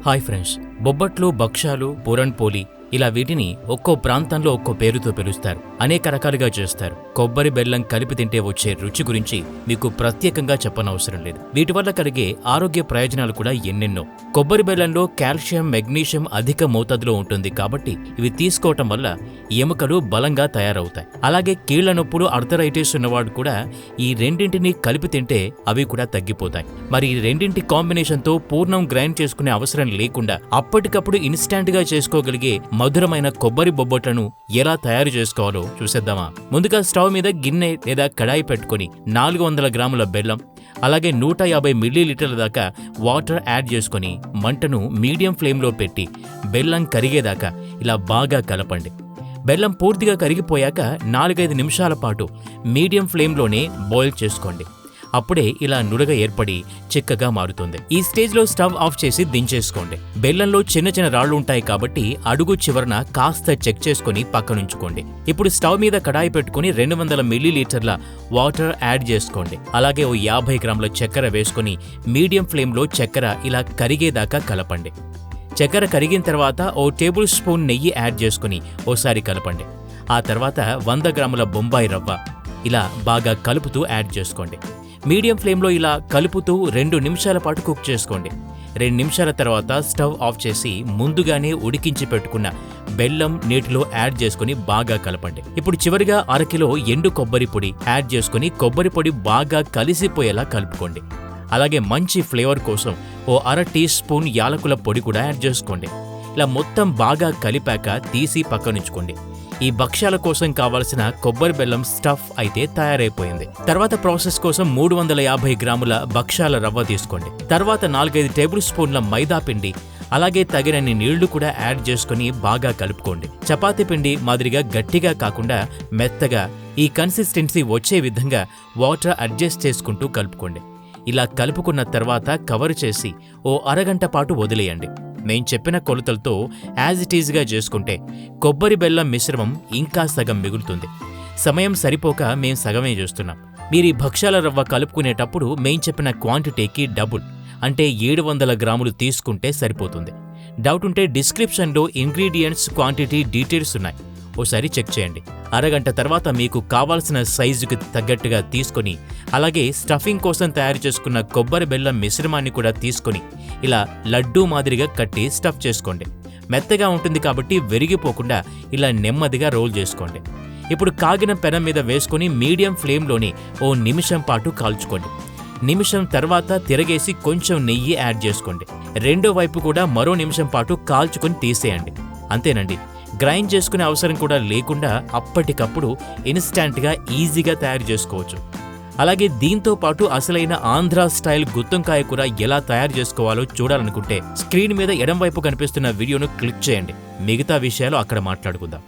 Hi friends, బొబ్బట్లు, భక్షాలు, Pooran పోలి ఇలా వీటిని ఒక్కో ప్రాంతంలో ఒక్కో పేరుతో పిలుస్తారు. అనేక రకాలుగా చేస్తారు. కొబ్బరి బెల్లం కలిపి తింటే వచ్చే రుచి గురించి మీకు ప్రత్యేకంగా చెప్పనవసరం లేదు. వీటి వల్ల కలిగే ఆరోగ్య ప్రయోజనాలు కూడా ఎన్నెన్నో. కొబ్బరి బెల్లంలో కాల్షియం, మెగ్నీషియం అధిక మోతాదులో ఉంటుంది కాబట్టి ఇవి తీసుకోవటం వల్ల ఎముకలు బలంగా తయారవుతాయి. అలాగే కీళ్ల నొప్పులు, ఆర్థరైటిస్ ఉన్నవాడు కూడా ఈ రెండింటిని కలిపి తింటే అవి కూడా తగ్గిపోతాయి. మరి ఈ రెండింటి కాంబినేషన్తో పూర్ణం గ్రైండ్ చేసుకునే అవసరం లేకుండా అప్పటికప్పుడు ఇన్స్టాంట్ గా చేసుకోగలిగే మధురమైన కొబ్బరి బొబ్బట్లను ఎలా తయారు చేసుకోవాలో చూసేద్దామా. ముందుగా స్టవ్ మీద గిన్నె లేదా కడాయి పెట్టుకుని 400 గ్రాముల బెల్లం, అలాగే 150 మిల్లీలీటర్ల దాకా వాటర్ యాడ్ చేసుకుని మంటను మీడియం ఫ్లేమ్లో పెట్టి బెల్లం కరిగేదాకా ఇలా బాగా కలపండి. బెల్లం పూర్తిగా కరిగిపోయాక 4-5 నిమిషాల పాటు మీడియం ఫ్లేమ్లోనే బాయిల్ చేసుకోండి. అప్పుడే ఇలా నురగ ఏర్పడి చిక్కగా మారుతుంది. ఈ స్టేజ్లో స్టవ్ ఆఫ్ చేసి దించేసుకోండి. బెల్లంలో చిన్న చిన్న రాళ్లు ఉంటాయి కాబట్టి అడుగు చివరన కాస్త చెక్ చేసుకుని పక్కనుంచుకోండి. ఇప్పుడు స్టవ్ మీద కడాయి పెట్టుకుని 200 మిల్లీలీటర్ల వాటర్ యాడ్ చేసుకోండి. అలాగే 50 గ్రాముల చక్కెర వేసుకుని మీడియం ఫ్లేమ్లో చక్కెర ఇలా కరిగేదాకా కలపండి. చక్కెర కరిగిన తర్వాత 1 టేబుల్ స్పూన్ నెయ్యి యాడ్ చేసుకుని ఓసారి కలపండి. ఆ తర్వాత 100 గ్రాముల బొంబాయి రవ్వ ఇలా బాగా కలుపుతూ యాడ్ చేసుకోండి. మీడియం ఫ్లేమ్లో ఇలా కలుపుతూ 2 నిమిషాల పాటు కుక్ చేసుకోండి. 2 నిమిషాల తర్వాత స్టవ్ ఆఫ్ చేసి ముందుగానే ఉడికించి పెట్టుకున్న బెల్లం నీటిలో యాడ్ చేసుకుని బాగా కలపండి. ఇప్పుడు చివరిగా 1/2 కిలో ఎండు కొబ్బరి పొడి యాడ్ చేసుకుని కొబ్బరి పొడి బాగా కలిసిపోయేలా కలుపుకోండి. అలాగే మంచి ఫ్లేవర్ కోసం 1/2 టీ స్పూన్ యాలకుల పొడి కూడా యాడ్ చేసుకోండి. ఇలా మొత్తం బాగా కలిపాక తీసి పక్కనుంచుకోండి. ఈ భక్ష్యాల కోసం కావాల్సిన కొబ్బరి బెల్లం స్టఫ్ అయితే తయారైపోయింది. తర్వాత ప్రాసెస్ కోసం 350 గ్రాముల భక్ష్యాల రవ్వ తీసుకోండి. తర్వాత 4-5 టేబుల్ స్పూన్ల మైదా పిండి, అలాగే తగినన్ని నీళ్లు కూడా యాడ్ చేసుకుని బాగా కలుపుకోండి. చపాతీ పిండి మాదిరిగా గట్టిగా కాకుండా మెత్తగా ఈ కన్సిస్టెన్సీ వచ్చే విధంగా వాటర్ అడ్జస్ట్ చేసుకుంటూ కలుపుకోండి. ఇలా కలుపుకున్న తర్వాత కవర్ చేసి అరగంట పాటు వదిలేయండి. నేను చెప్పిన కొలతలతో యాజ్ ఇట్ ఈజ్గా చేసుకుంటే కొబ్బరి బెల్లం మిశ్రమం ఇంకా సగం మిగులుతుంది. సమయం సరిపోక మేం సగమే చేస్తున్నాం. మీరు ఈ భక్ష్యాల రవ్వ కలుపుకునేటప్పుడు మేం చెప్పిన క్వాంటిటీకి డబుల్ అంటే 700 గ్రాములు తీసుకుంటే సరిపోతుంది. డౌట్ ఉంటే డిస్క్రిప్షన్లో ఇంగ్రీడియంట్స్, క్వాంటిటీ డీటెయిల్స్ ఉన్నాయి, ఓసారి చెక్ చేయండి. అరగంట తర్వాత మీకు కావాల్సిన సైజుకి తగ్గట్టుగా తీసుకొని అలాగే స్టఫింగ్ కోసం తయారు చేసుకున్న కొబ్బరి బెల్లం మిశ్రమాన్ని కూడా తీసుకొని ఇలా లడ్డూ మాదిరిగా కట్టి స్టఫ్ చేసుకోండి. మెత్తగా ఉంటుంది కాబట్టి విరిగిపోకుండా ఇలా నెమ్మదిగా రోల్ చేసుకోండి. ఇప్పుడు కాగిన పెనం మీద వేసుకుని మీడియం ఫ్లేమ్లోని 1 నిమిషం పాటు కాల్చుకోండి. నిమిషం తర్వాత తిరగేసి కొంచెం నెయ్యి యాడ్ చేసుకోండి. రెండో వైపు కూడా మరో నిమిషం పాటు కాల్చుకొని తీసేయండి. అంతేనండి. గ్రైండ్ చేసుకునే అవసరం కూడా లేకుండా అప్పటికప్పుడు ఇన్స్టాంట్గా ఈజీగా తయారు చేసుకోవచ్చు. అలాగే దీంతో పాటు అసలైన ఆంధ్రా స్టైల్ గుత్తొంకాయ కూర ఎలా తయారు చేసుకోవాలో చూడాలనుకుంటే స్క్రీన్ మీద ఎడం వైపు కనిపిస్తున్న వీడియోను క్లిక్ చేయండి. మిగతా విషయాలు అక్కడ మాట్లాడుకుందాం.